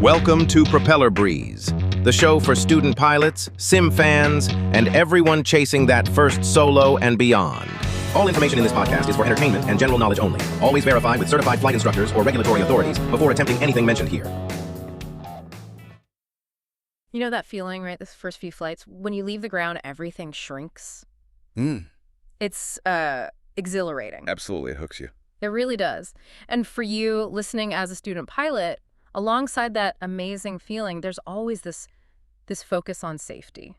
Welcome to Propeller Breeze, the show for student pilots, sim fans, and everyone chasing that first solo and beyond. All information in this podcast is for entertainment and general knowledge only. Always verify with certified flight instructors or regulatory authorities before attempting anything mentioned here. You know that feeling, right? This first few flights, when you leave the ground, everything shrinks. It's exhilarating. Absolutely, it hooks you. It really does. And for you, listening as a student pilot, alongside that amazing feeling, there's always this focus on safety.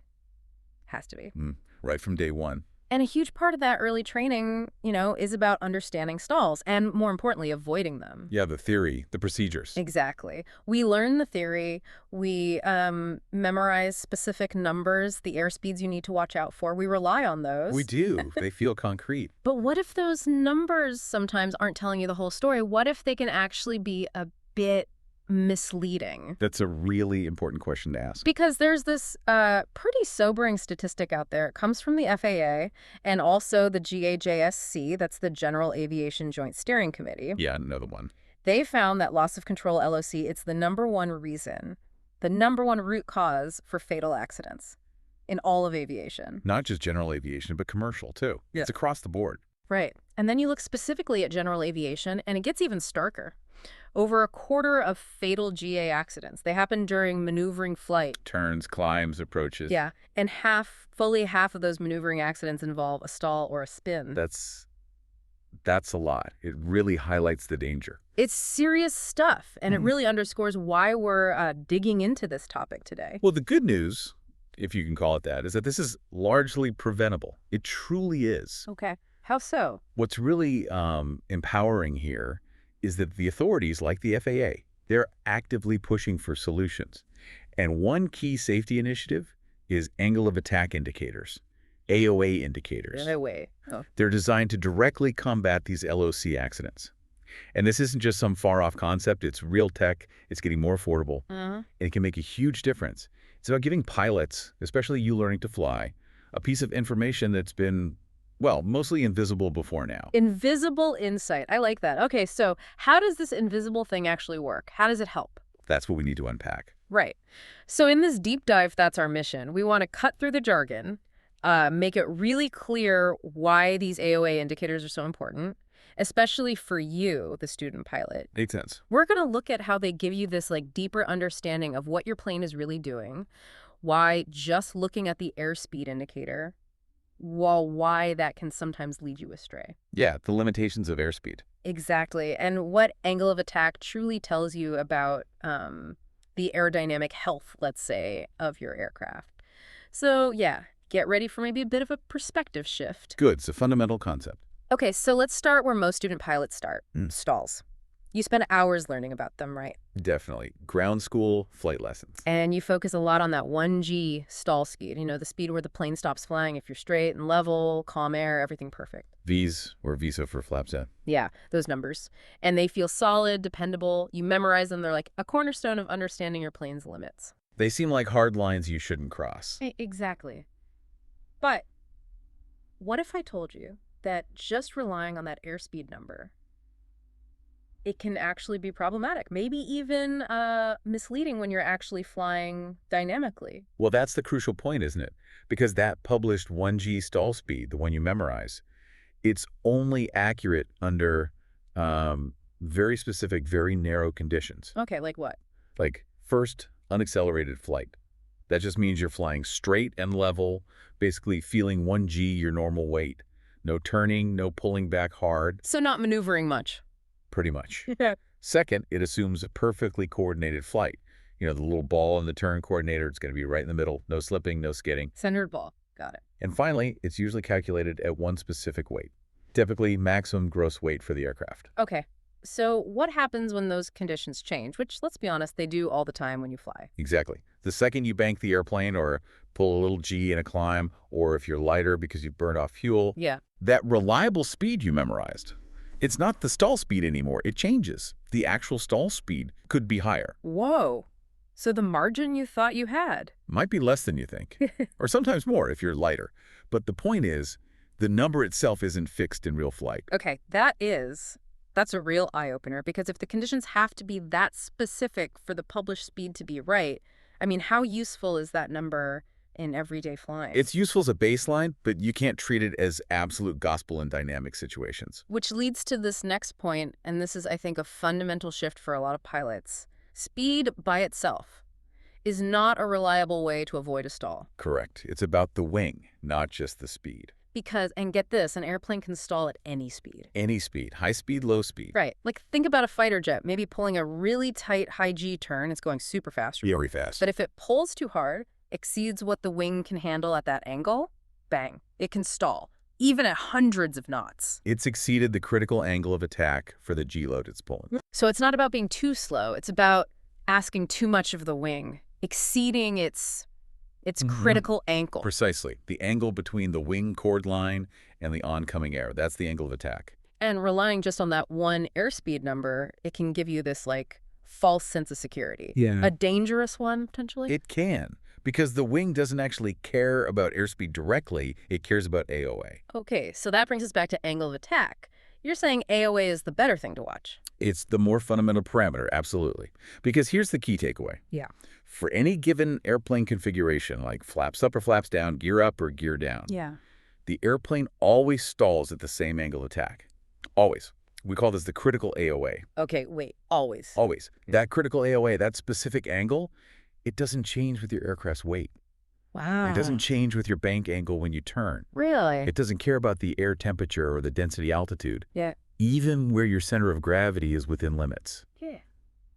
Has to be. Right from day one. And a huge part of that early training, is about understanding stalls and, more importantly, avoiding them. Yeah, the theory, the procedures. Exactly. We learn the theory. We memorize specific numbers, the airspeeds you need to watch out for. We rely on those. We do. They feel concrete. But what if those numbers sometimes aren't telling you the whole story? What if they can actually be a bit misleading? That's a really important question to ask. Because there's this pretty sobering statistic out there. It comes from the FAA and also the GAJSC, that's the General Aviation Joint Steering Committee. Yeah, another one. They found that loss of control LOC, it's the #1 reason, the #1 root cause for fatal accidents in all of aviation. Not just general aviation, but commercial too. Yeah. It's across the board. Right. And then you look specifically at general aviation, and it gets even starker. Over a quarter of fatal GA accidents, they happen during maneuvering flight. Turns, climbs, approaches. Yeah, and fully half of those maneuvering accidents involve a stall or a spin. That's a lot. It really highlights the danger. It's serious stuff, and it really underscores why we're digging into this topic today. Well, the good news, if you can call it that, is that this is largely preventable. It truly is. Okay. How so? What's really empowering here is that the authorities, like the FAA, they're actively pushing for solutions. And one key safety initiative is angle of attack indicators, AOA indicators. AOA. Oh. They're designed to directly combat these LOC accidents. And this isn't just some far-off concept. It's real tech. It's getting more affordable. And it can make a huge difference. It's about giving pilots, especially you learning to fly, a piece of information that's been, well, mostly invisible before now. Invisible insight. I like that. Okay, so how does this invisible thing actually work? How does it help? That's what we need to unpack. Right. So in this deep dive, that's our mission. We want to cut through the jargon, make it really clear why these AOA indicators are so important, especially for you, the student pilot. Makes sense. We're going to look at how they give you this deeper understanding of what your plane is really doing, why just looking at the airspeed indicator, why that can sometimes lead you astray. Yeah, the limitations of airspeed. Exactly. And what angle of attack truly tells you about the aerodynamic health, let's say, of your aircraft. So yeah, get ready for maybe a bit of a perspective shift. Good. It's a fundamental concept. Okay, so let's start where most student pilots start, stalls. You spend hours learning about them, right? Definitely. Ground school, flight lessons. And you focus a lot on that 1G stall speed, the speed where the plane stops flying if you're straight and level, calm air, everything perfect. V's, or VISA for flaps out. Yeah, those numbers. And they feel solid, dependable. You memorize them. They're like a cornerstone of understanding your plane's limits. They seem like hard lines you shouldn't cross. Exactly. But what if I told you that just relying on that airspeed number, it can actually be problematic, maybe even misleading when you're actually flying dynamically? Well, that's the crucial point, isn't it? Because that published 1G stall speed, the one you memorize, it's only accurate under very specific, very narrow conditions. Okay, like what? Like, first, unaccelerated flight. That just means you're flying straight and level, basically feeling 1G, your normal weight. No turning, no pulling back hard. So not maneuvering much. Pretty much. Yeah. Second, it assumes a perfectly coordinated flight. The little ball in the turn coordinator, it's going to be right in the middle. No slipping, no skidding. Centered ball. Got it. And finally, it's usually calculated at one specific weight, typically maximum gross weight for the aircraft. Okay. So what happens when those conditions change, which, let's be honest, they do all the time when you fly? Exactly. The second you bank the airplane or pull a little G in a climb, or if you're lighter because you've burned off fuel, that reliable speed you memorized, it's not the stall speed anymore. It changes. The actual stall speed could be higher. Whoa. So the margin you thought you had might be less than you think, or sometimes more if you're lighter. But the point is, the number itself isn't fixed in real flight. Okay, That's a real eye-opener, because if the conditions have to be that specific for the published speed to be right, I mean, how useful is that number in everyday flying? It's useful as a baseline, but you can't treat it as absolute gospel in dynamic situations. Which leads to this next point, and this is, I think, a fundamental shift for a lot of pilots. Speed by itself is not a reliable way to avoid a stall. Correct. It's about the wing, not just the speed. Because, and get this, an airplane can stall at any speed. Any speed, high speed, low speed. Right. Like, think about a fighter jet, maybe pulling a really tight high G turn. It's going super fast. Very fast. But if it pulls too hard, exceeds what the wing can handle at that angle, bang, it can stall, even at hundreds of knots. It's exceeded the critical angle of attack for the G-load it's pulling. So it's not about being too slow. It's about asking too much of the wing, exceeding its critical angle. Precisely. The angle between the wing chord line and the oncoming air. That's the angle of attack. And relying just on that one airspeed number, it can give you this, like, false sense of security. Yeah. A dangerous one, potentially? It can, because the wing doesn't actually care about airspeed directly. It cares about AOA. Okay, so that brings us back to angle of attack. You're saying AOA is the better thing to watch. It's the more fundamental parameter, absolutely. Because here's the key takeaway. Yeah. For any given airplane configuration, like flaps up or flaps down, gear up or gear down, Yeah. the airplane always stalls at the same angle of attack. Always. We call this the critical AOA. Okay, wait, always. Always. That critical AOA, that specific angle, it doesn't change with your aircraft's weight. Wow. It doesn't change with your bank angle when you turn. Really? It doesn't care about the air temperature or the density altitude, Yeah. even where your center of gravity is within limits. Yeah.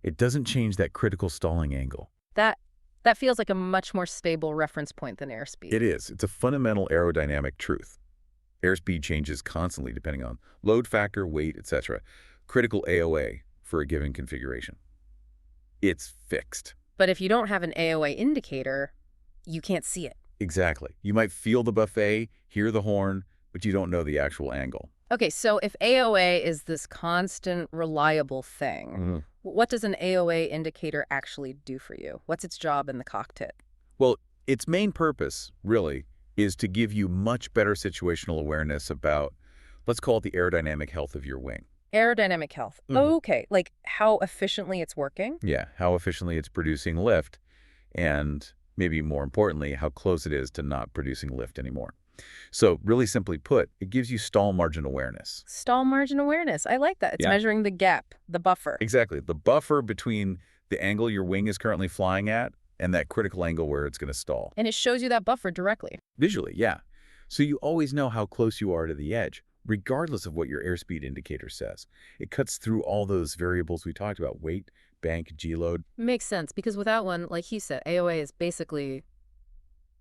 It doesn't change that critical stalling angle. That feels like a much more stable reference point than airspeed. It is. It's a fundamental aerodynamic truth. Airspeed changes constantly depending on load factor, weight, etc. Critical AOA for a given configuration. It's fixed. But if you don't have an AOA indicator, you can't see it. Exactly. You might feel the buffet, hear the horn, but you don't know the actual angle. Okay, so if AOA is this constant, reliable thing, what does an AOA indicator actually do for you? What's its job in the cockpit? Well, its main purpose, really, is to give you much better situational awareness about, let's call it the aerodynamic health of your wing. Aerodynamic health. Okay, like how efficiently it's working? Yeah, how efficiently it's producing lift, and maybe more importantly, how close it is to not producing lift anymore. So really simply put, it gives you stall margin awareness. Stall margin awareness. I like that. It's measuring the gap, the buffer. Exactly. The buffer between the angle your wing is currently flying at and that critical angle where it's going to stall. And it shows you that buffer directly. Visually, yeah. So you always know how close you are to the edge, regardless of what your airspeed indicator says. It cuts through all those variables we talked about, weight, bank, G-load. Makes sense, because without one, like he said, AOA is basically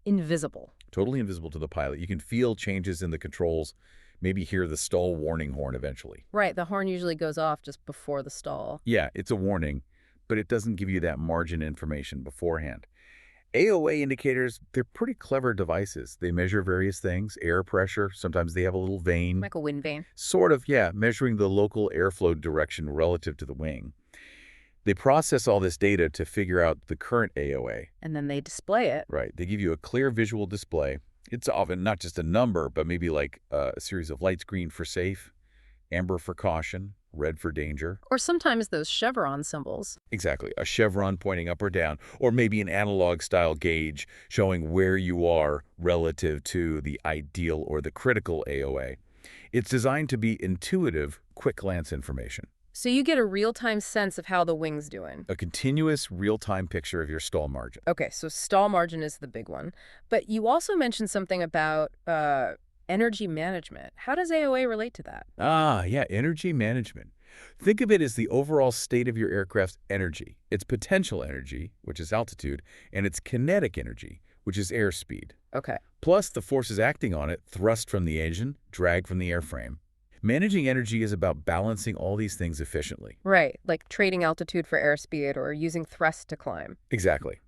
invisible. Totally invisible to the pilot. You can feel changes in the controls, maybe hear the stall warning horn eventually. Right, the horn usually goes off just before the stall. Yeah, it's a warning, but it doesn't give you that margin information beforehand. AOA indicators, they're pretty clever devices. They measure various things, air pressure, sometimes they have a little vane. Like a wind vane. Sort of, yeah, measuring the local airflow direction relative to the wing. They process all this data to figure out the current AOA. And then they display it. Right. They give you a clear visual display. It's often not just a number, but maybe like a series of lights: green for safe, amber for caution, red for danger. Or sometimes those chevron symbols. Exactly. A chevron pointing up or down, or maybe an analog-style gauge showing where you are relative to the ideal or the critical AOA. It's designed to be intuitive, quick-glance information. So you get a real-time sense of how the wing's doing. A continuous, real-time picture of your stall margin. Okay, so stall margin is the big one. But you also mentioned something about energy management. How does AOA relate to that? Ah, yeah, energy management. Think of it as the overall state of your aircraft's energy, its potential energy, which is altitude, and its kinetic energy, which is airspeed. Okay. Plus the forces acting on it, thrust from the engine, drag from the airframe. Managing energy is about balancing all these things efficiently. Right, like trading altitude for airspeed or using thrust to climb. Exactly.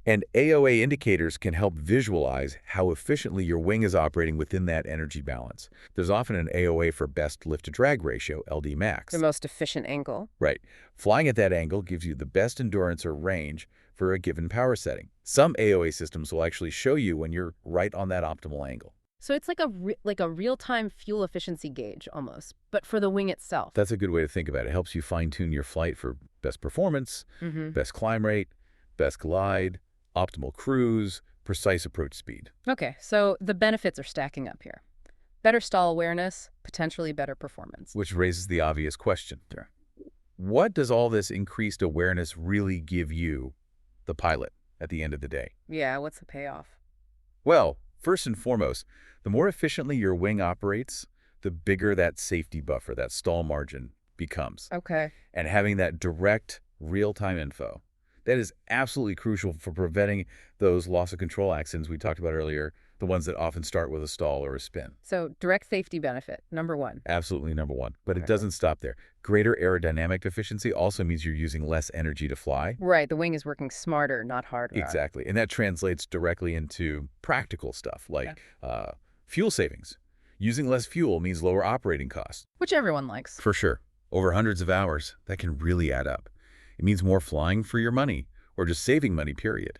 And AOA indicators can help visualize how efficiently your wing is operating within that energy balance. There's often an AOA for best lift-to-drag ratio, LD max. The most efficient angle. Right. Flying at that angle gives you the best endurance or range for a given power setting. Some AOA systems will actually show you when you're right on that optimal angle. So it's like a real-time fuel efficiency gauge almost, but for the wing itself. That's a good way to think about it. It helps you fine-tune your flight for best performance, best climb rate, best glide, optimal cruise, precise approach speed. Okay, so the benefits are stacking up here. Better stall awareness, potentially better performance. Which raises the obvious question. What does all this increased awareness really give you, the pilot, at the end of the day? Yeah, what's the payoff? Well, first and foremost, the more efficiently your wing operates, the bigger that safety buffer, that stall margin, becomes. Okay. And having that direct, real-time info, that is absolutely crucial for preventing those loss of control accidents we talked about earlier, the ones that often start with a stall or a spin. So direct safety benefit, number one. Absolutely number one. But it doesn't stop there. Greater aerodynamic efficiency also means you're using less energy to fly. Right, the wing is working smarter, not harder. Exactly. And that translates directly into practical stuff like fuel savings. Using less fuel means lower operating costs. Which everyone likes. For sure. Over hundreds of hours, that can really add up. It means more flying for your money, or just saving money, period.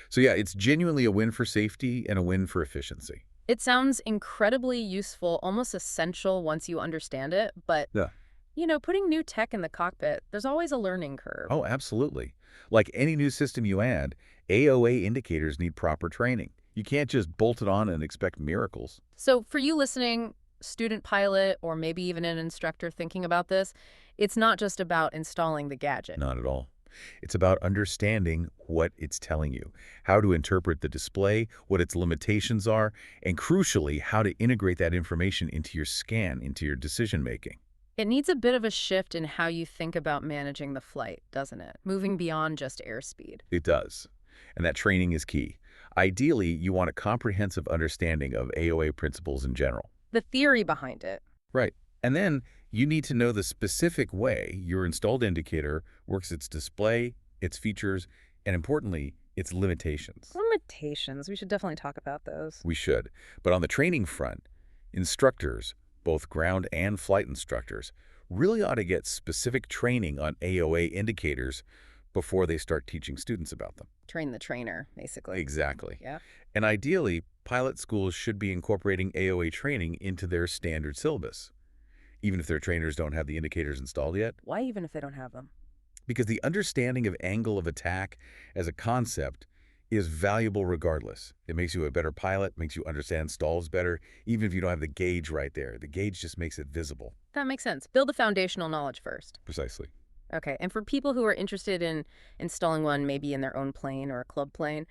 So yeah, it's genuinely a win for safety and a win for efficiency. It sounds incredibly useful, almost essential once you understand it, but, putting new tech in the cockpit, there's always a learning curve. Oh, absolutely. Like any new system you add, AOA indicators need proper training. You can't just bolt it on and expect miracles. So for you listening, student pilot, or maybe even an instructor thinking about this, it's not just about installing the gadget. Not at all. It's about understanding what it's telling you, how to interpret the display, what its limitations are, and crucially, how to integrate that information into your scan, into your decision-making. It needs a bit of a shift in how you think about managing the flight, doesn't it? Moving beyond just airspeed. It does. And that training is key. Ideally, you want a comprehensive understanding of AOA principles in general. The theory behind it. Right. And then you need to know the specific way your installed indicator works its display, its features, and importantly, its limitations. Limitations. We should definitely talk about those. We should. But on the training front, instructors, both ground and flight instructors, really ought to get specific training on AOA indicators before they start teaching students about them. Train the trainer, basically. Exactly. Yeah. And ideally, pilot schools should be incorporating AOA training into their standard syllabus, even if their trainers don't have the indicators installed yet. Why even if they don't have them? Because the understanding of angle of attack as a concept is valuable regardless. It makes you a better pilot, makes you understand stalls better, even if you don't have the gauge right there. The gauge just makes it visible. That makes sense. Build the foundational knowledge first. Precisely. Okay, and for people who are interested in installing one, maybe in their own plane or a club plane,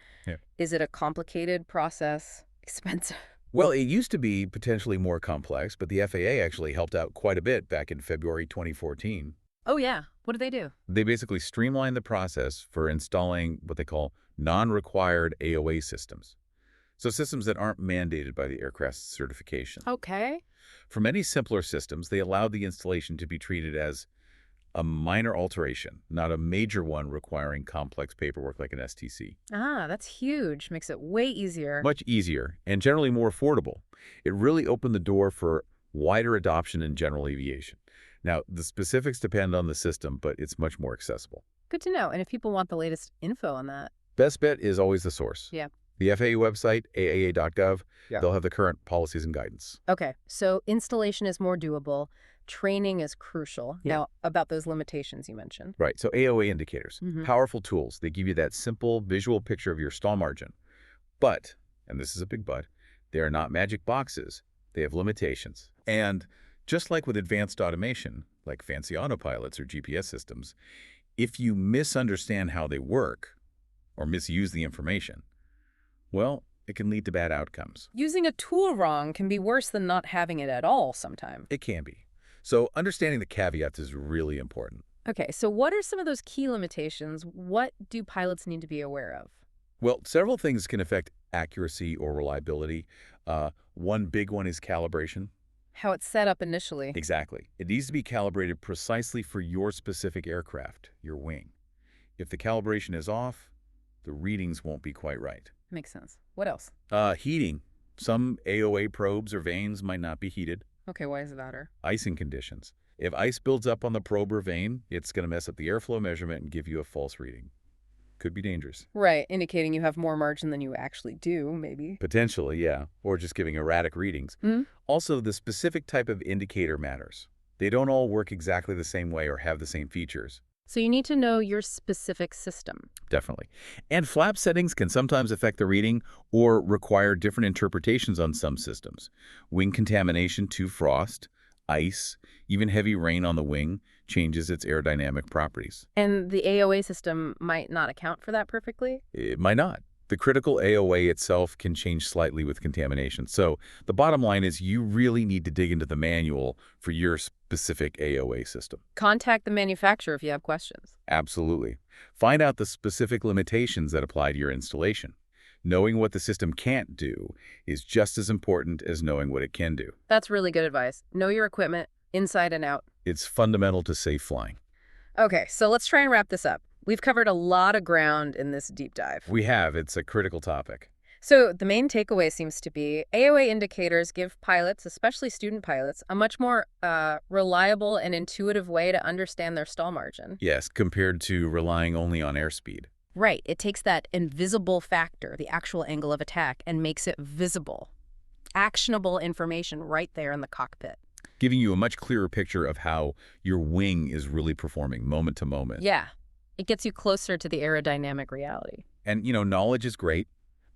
is it a complicated process, expensive? Well, it used to be potentially more complex, but the FAA actually helped out quite a bit back in February 2014. Oh, yeah. What did they do? They basically streamlined the process for installing what they call non-required AOA systems. So systems that aren't mandated by the aircraft's certification. Okay. For many simpler systems, they allowed the installation to be treated as a minor alteration, not a major one requiring complex paperwork like an STC. Ah, that's huge. Makes it way easier. Much easier and generally more affordable. It really opened the door for wider adoption in general aviation. Now, the specifics depend on the system, but it's much more accessible. Good to know. And if people want the latest info on that. Best bet is always the source. Yeah. The FAA website, AAA.gov, Yeah. They'll have the current policies and guidance. Okay, so installation is more doable. Training is crucial. Yeah. Now, about those limitations you mentioned. Right, so AOA indicators, Mhm. powerful tools. They give you that simple visual picture of your stall margin. But, and this is a big but, they are not magic boxes. They have limitations. And just like with advanced automation, like fancy autopilots or GPS systems, if you misunderstand how they work or misuse the information, well, it can lead to bad outcomes. Using a tool wrong can be worse than not having it at all sometime. It can be. So understanding the caveats is really important. Okay, so what are some of those key limitations? What do pilots need to be aware of? Well, several things can affect accuracy or reliability. One big one is calibration. How it's set up initially. Exactly. It needs to be calibrated precisely for your specific aircraft, your wing. If the calibration is off, the readings won't be quite right. Makes sense. What else? Heating. Some AOA probes or vanes might not be heated. Okay, why is that? Icing conditions. If ice builds up on the probe or vane, it's going to mess up the airflow measurement and give you a false reading. could be dangerous. Right, indicating you have more margin than you actually do, maybe. Potentially, yeah, or just giving erratic readings. Also, the specific type of indicator matters. They don't all work exactly the same way or have the same features. So you need to know your specific system. Definitely. And flap settings can sometimes affect the reading or require different interpretations on some systems. Wing contamination to frost, ice, even heavy rain on the wing changes its aerodynamic properties. And the AOA system might not account for that perfectly? It might not. The critical AOA itself can change slightly with contamination. So the bottom line is you really need to dig into the manual for your specific AOA system. Contact the manufacturer if you have questions. Absolutely. Find out the specific limitations that apply to your installation. Knowing what the system can't do is just as important as knowing what it can do. That's really good advice. Know your equipment, inside and out. It's fundamental to safe flying. Okay, so let's try and wrap this up. We've covered a lot of ground in this deep dive. We have. It's a critical topic. So the main takeaway seems to be AOA indicators give pilots, especially student pilots, a much more reliable and intuitive way to understand their stall margin. Yes, compared to relying only on airspeed. Right. It takes that invisible factor, the actual angle of attack, and makes it visible. Actionable information right there in the cockpit. Giving you a much clearer picture of how your wing is really performing moment to moment. Yeah. It gets you closer to the aerodynamic reality. And, knowledge is great,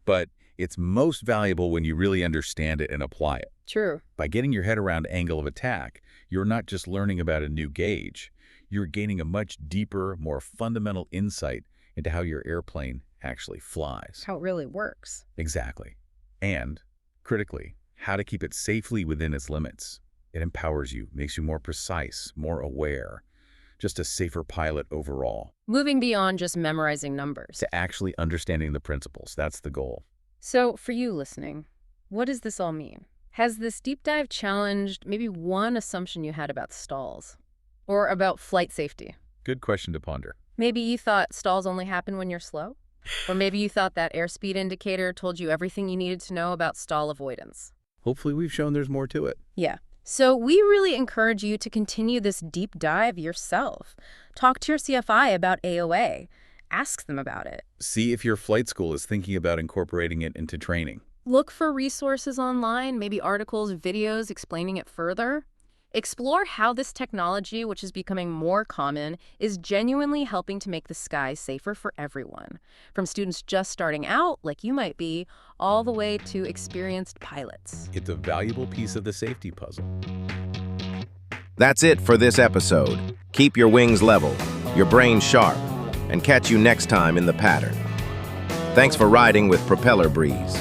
but it's most valuable when you really understand it and apply it. True. By getting your head around angle of attack, you're not just learning about a new gauge. You're gaining a much deeper, more fundamental insight into how your airplane actually flies. How it really works. Exactly. And, critically, how to keep it safely within its limits. It empowers you, makes you more precise, more aware. Just a safer pilot overall. Moving beyond just memorizing numbers. To actually understanding the principles. That's the goal. So, for you listening, what does this all mean? Has this deep dive challenged maybe one assumption you had about stalls? Or about flight safety? Good question to ponder. Maybe you thought stalls only happen when you're slow? Or maybe you thought that airspeed indicator told you everything you needed to know about stall avoidance? Hopefully we've shown there's more to it. Yeah. So we really encourage you to continue this deep dive yourself. Talk to your CFI about AOA. Ask them about it. See if your flight school is thinking about incorporating it into training. Look for resources online, maybe articles, videos explaining it further. Explore how this technology, which is becoming more common, is genuinely helping to make the sky safer for everyone. From students just starting out, like you might be, all the way to experienced pilots. It's a valuable piece of the safety puzzle. That's it for this episode. Keep your wings level, your brain sharp, and catch you next time in the pattern. Thanks for riding with Propeller Breeze.